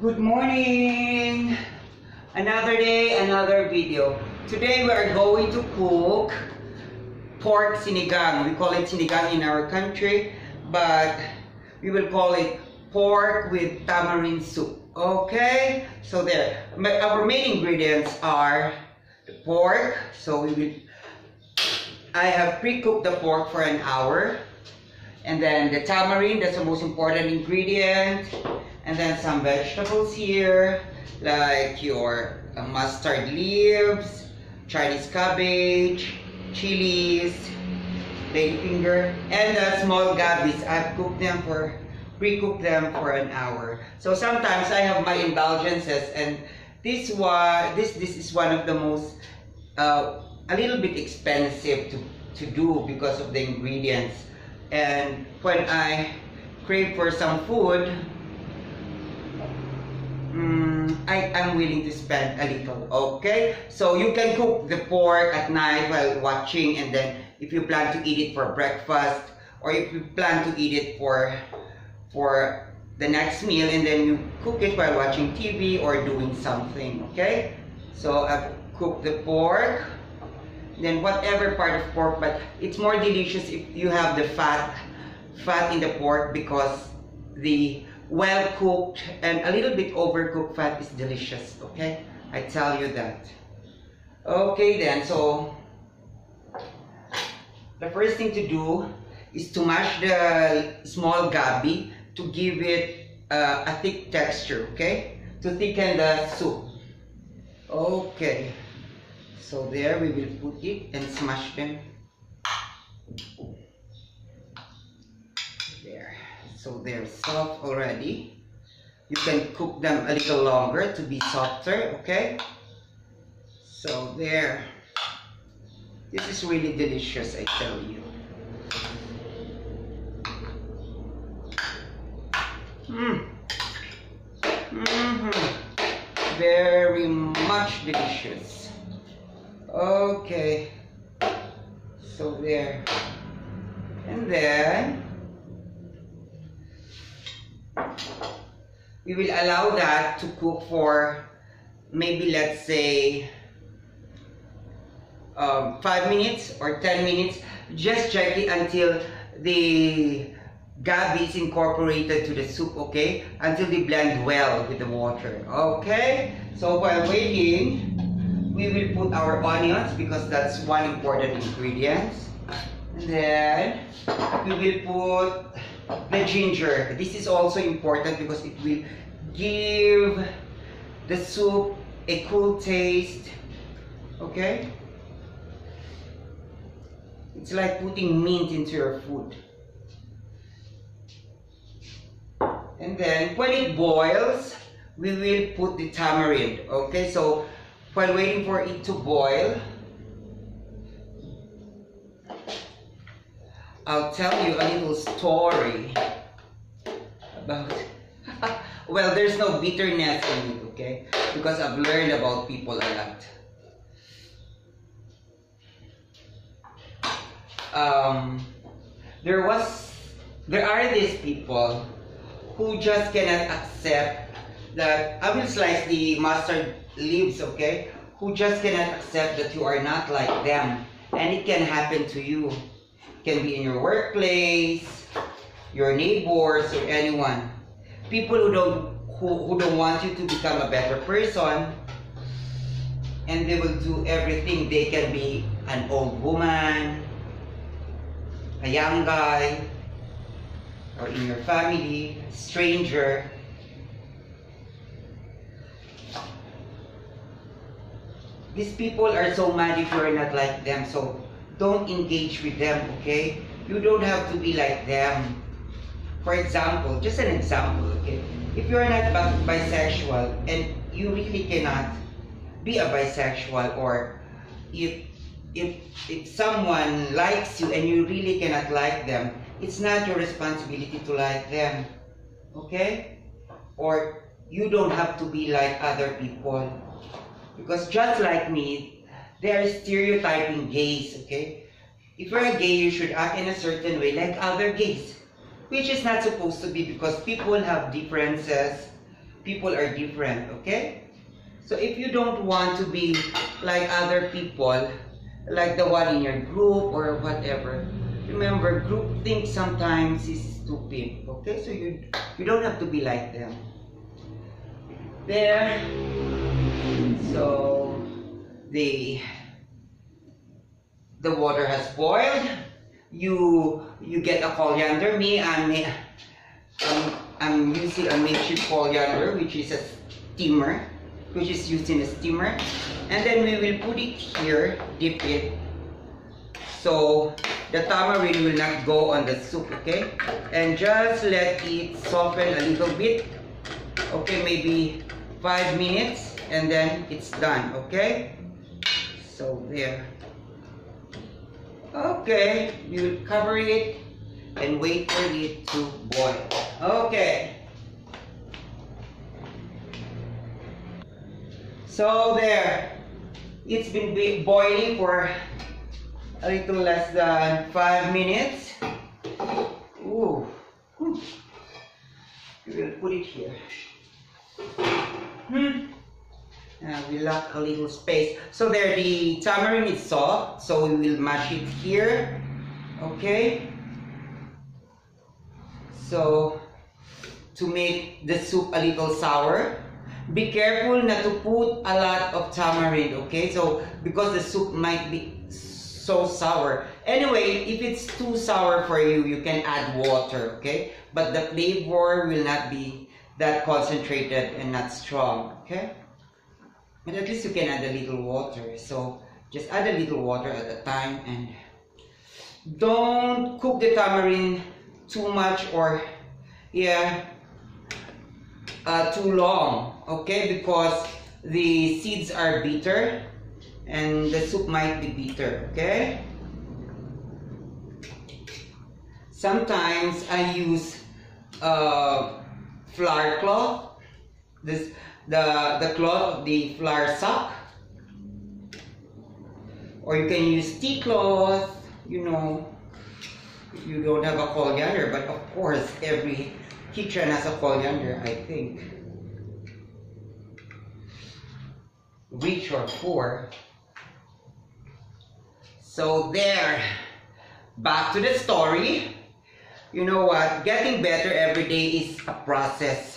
Good morning! Another day, another video. Today we are going to cook pork sinigang. We call it sinigang in our country, but we will call it pork with tamarind soup. Okay? So there. Our main ingredients are the pork. So I have pre-cooked the pork for an hour. And then the tamarind, that's the most important ingredient. And then some vegetables here, like your mustard leaves, Chinese cabbage, chilies, ladyfinger, and the small gabis. I've pre-cooked them for an hour. So sometimes I have my indulgences, and this is one of the most, a little bit expensive to do because of the ingredients. And when I crave for some food, I'm willing to spend a little, okay? So you can cook the pork at night while watching, and then if you plan to eat it for breakfast, or if you plan to eat it for the next meal, and then you cook it while watching TV or doing something, okay? So I've cooked the pork, then whatever part of pork, but it's more delicious if you have the fat in the pork, because the well cooked and a little bit overcooked fat is delicious, okay? I tell you that. Okay then, so the first thing to do is to mash the small gabi to give it a thick texture, okay? To thicken the soup. Okay, so there we will put it and smash them. There. So they're soft already. You can cook them a little longer to be softer, okay? So there. This is really delicious, I tell you. Very much delicious. Okay. So there. And then we will allow that to cook for maybe, let's say, 5 minutes or 10 minutes. Just check it until the gabi is incorporated to the soup, okay? Until they blend well with the water, okay? So while waiting, we will put our onions, because that's one important ingredient. And then we will put the ginger. This is also important because it will give the soup a cool taste, okay? It's like putting mint into your food. And then when it boils, we will put the tamarind, okay? So while waiting for it to boil, I'll tell you a little story about, well, there's no bitterness in it, okay? Because I've learned about people a lot. There are these people who just cannot accept that, I will slice the mustard leaves, okay? Who just cannot accept that you are not like them, and it can happen to you. Can be in your workplace, your neighbors, or anyone. People who don't want you to become a better person, and they will do everything. They can be an old woman, a young guy, or in your family, a stranger. These people are so mad if you're not like them, so don't engage with them, okay? You don't have to be like them. For example, just an example, okay? If you're not bisexual and you really cannot be a bisexual, or if someone likes you and you really cannot like them, it's not your responsibility to like them, okay? Or you don't have to be like other people. Because just like me, they are stereotyping gays, okay? If you're a gay, you should act in a certain way like other gays, which is not supposed to be, because people have differences, people are different, okay? So if you don't want to be like other people, like the one in your group or whatever, remember, group think sometimes is stupid, okay? So you don't have to be like them. There. So the water has boiled. You get a coriander. I'm using a makeshift coriander, which is a steamer, which is used in a steamer, and then we will put it here, dip it, so the tamarind will not go on the soup, okay? And just let it soften a little bit, okay, maybe 5 minutes, and then it's done, okay? So there. Okay, we will cover it and wait for it to boil. Okay. So there. It's been boiling for a little less than 5 minutes. Ooh. We will put it here. We lack a little space. So there, the tamarind is soft, so we will mash it here. Okay. So to make the soup a little sour, be careful not to put a lot of tamarind, okay? So because the soup might be so sour. Anyway, if it's too sour for you, you can add water, okay? But the flavor will not be that concentrated and not strong, okay? But at least you can add a little water. So just add a little water at a time, and don't cook the tamarind too much or too long, okay? Because the seeds are bitter and the soup might be bitter, okay? Sometimes I use flour cloth. The cloth of the flour sack, or you can use tea cloth, you know, if you don't have a coriander, but of course every kitchen has a coriander, I think, rich or poor. So there, back to the story. You know what, getting better every day is a process.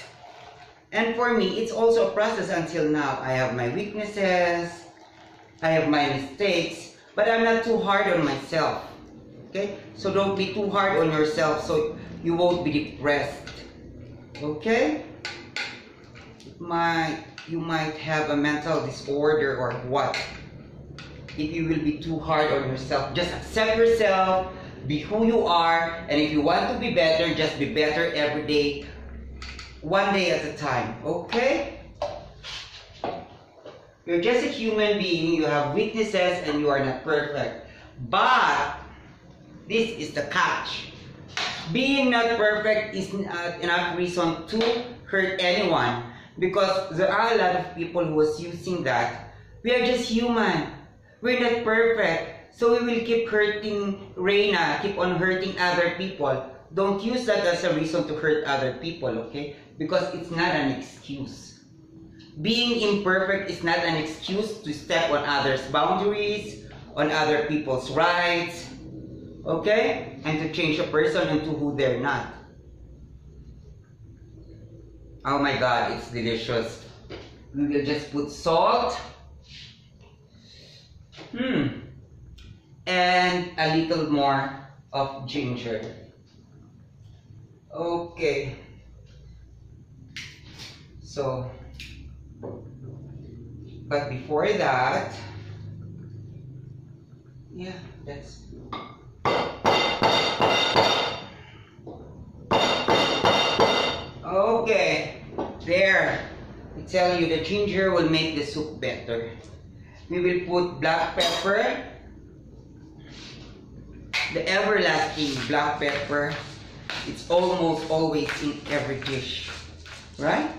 And for me, it's also a process until now. I have my weaknesses, I have my mistakes, but I'm not too hard on myself, okay? So don't be too hard on yourself so you won't be depressed, okay? You might have a mental disorder or what if you will be too hard on yourself. Just accept yourself, be who you are, and if you want to be better, just be better every day, one day at a time, okay? You're just a human being, you have weaknesses and you are not perfect. But this is the catch. Being not perfect is not enough reason to hurt anyone, because there are a lot of people who was using that. We are just human. We're not perfect. So we will keep hurting Reina, keep on hurting other people. Don't use that as a reason to hurt other people, okay? Because it's not an excuse. Being imperfect is not an excuse to step on others' boundaries, on other people's rights, okay? And to change a person into who they're not. Oh my God, it's delicious. We will just put salt. And a little more of ginger. Okay. So, but before that, yeah, that's okay. There, I tell you, the ginger will make the soup better. We will put black pepper, the everlasting black pepper. It's almost always in every dish, right?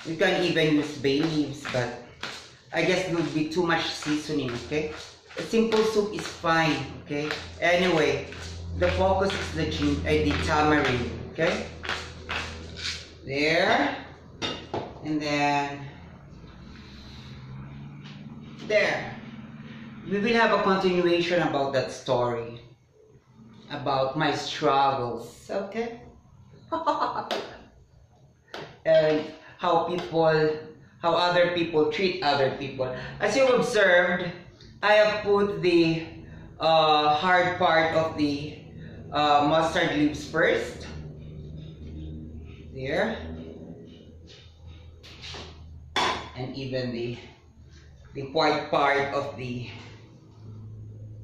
You can even use bay leaves, but I guess it would be too much seasoning, okay? A simple soup is fine, okay? Anyway, the focus is the tamarind, okay? There. And then there. We will have a continuation about that story. About my struggles. Okay? And how other people treat other people. As you observed, I have put the hard part of the mustard leaves first. There. And even the white part of the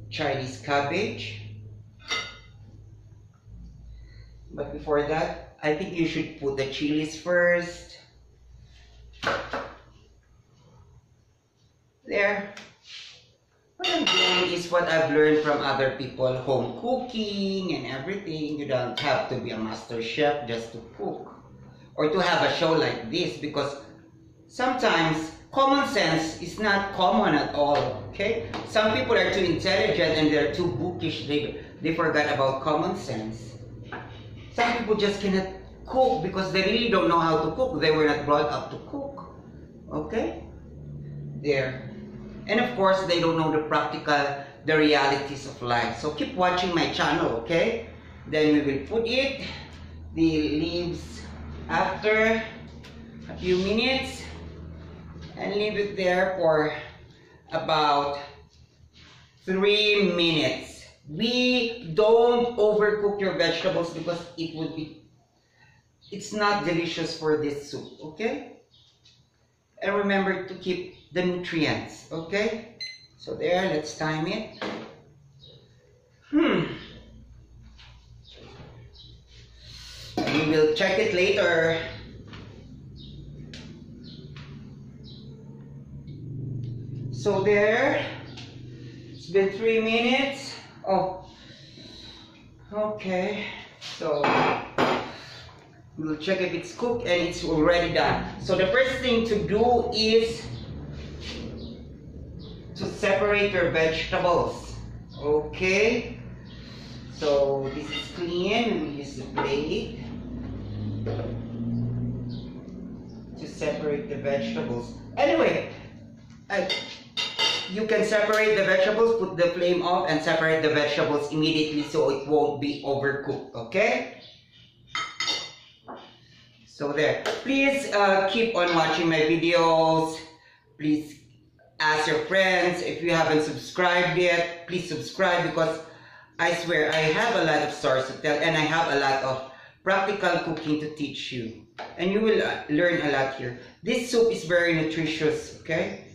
Chinese cabbage. But before that, I think you should put the chilies first. There. What I'm doing is what I've learned from other people, home cooking and everything. You don't have to be a master chef just to cook or to have a show like this, because sometimes common sense is not common at all, okay? Some people are too intelligent and they're too bookish, they forgot about common sense. Some people just cannot cook because they really don't know how to cook. They were not brought up to cook, okay? There. And of course, they don't know the realities of life. So keep watching my channel, okay? Then we will put the leaves after a few minutes and leave it there for about 3 minutes. We don't overcook your vegetables because it's not delicious for this soup, okay? And remember to keep the nutrients, okay? So there, let's time it. We will check it later. So there, it's been 3 minutes. Oh, okay. So we'll check if it's cooked and it's already done. So the first thing to do is to separate your vegetables. Okay. So this is clean. We'll use the plate to separate the vegetables. Anyway, you can separate the vegetables, put the flame off, and separate the vegetables immediately so it won't be overcooked, okay? So there. Please keep on watching my videos. Please ask your friends. If you haven't subscribed yet, please subscribe, because I swear I have a lot of stories to tell and I have a lot of practical cooking to teach you. And you will learn a lot here. This soup is very nutritious, okay?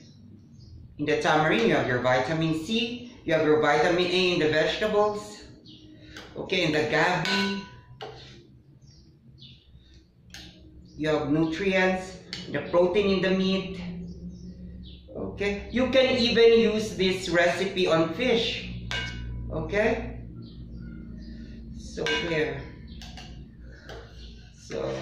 In the tamarind, you have your vitamin C, you have your vitamin A in the vegetables, okay, in the gabi, you have nutrients, the protein in the meat, okay. You can even use this recipe on fish, okay. So there. So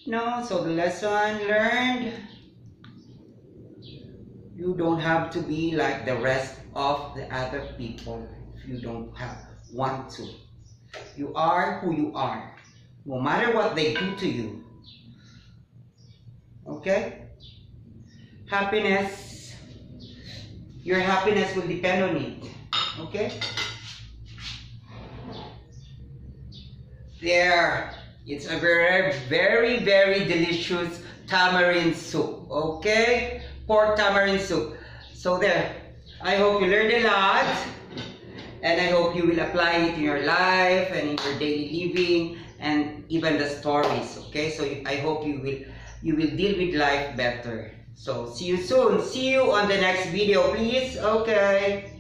no, so the lesson learned, you don't have to be like the rest of the other people if you don't want to. You are who you are, no matter what they do to you. Okay? Happiness, your happiness will depend on it. Okay? There. It's a very, very, very delicious tamarind soup, okay? Pork tamarind soup. So there, I hope you learned a lot, and I hope you will apply it in your life and in your daily living, and even the stories, okay? So I hope you will deal with life better. So see you soon. See you on the next video, please. Okay.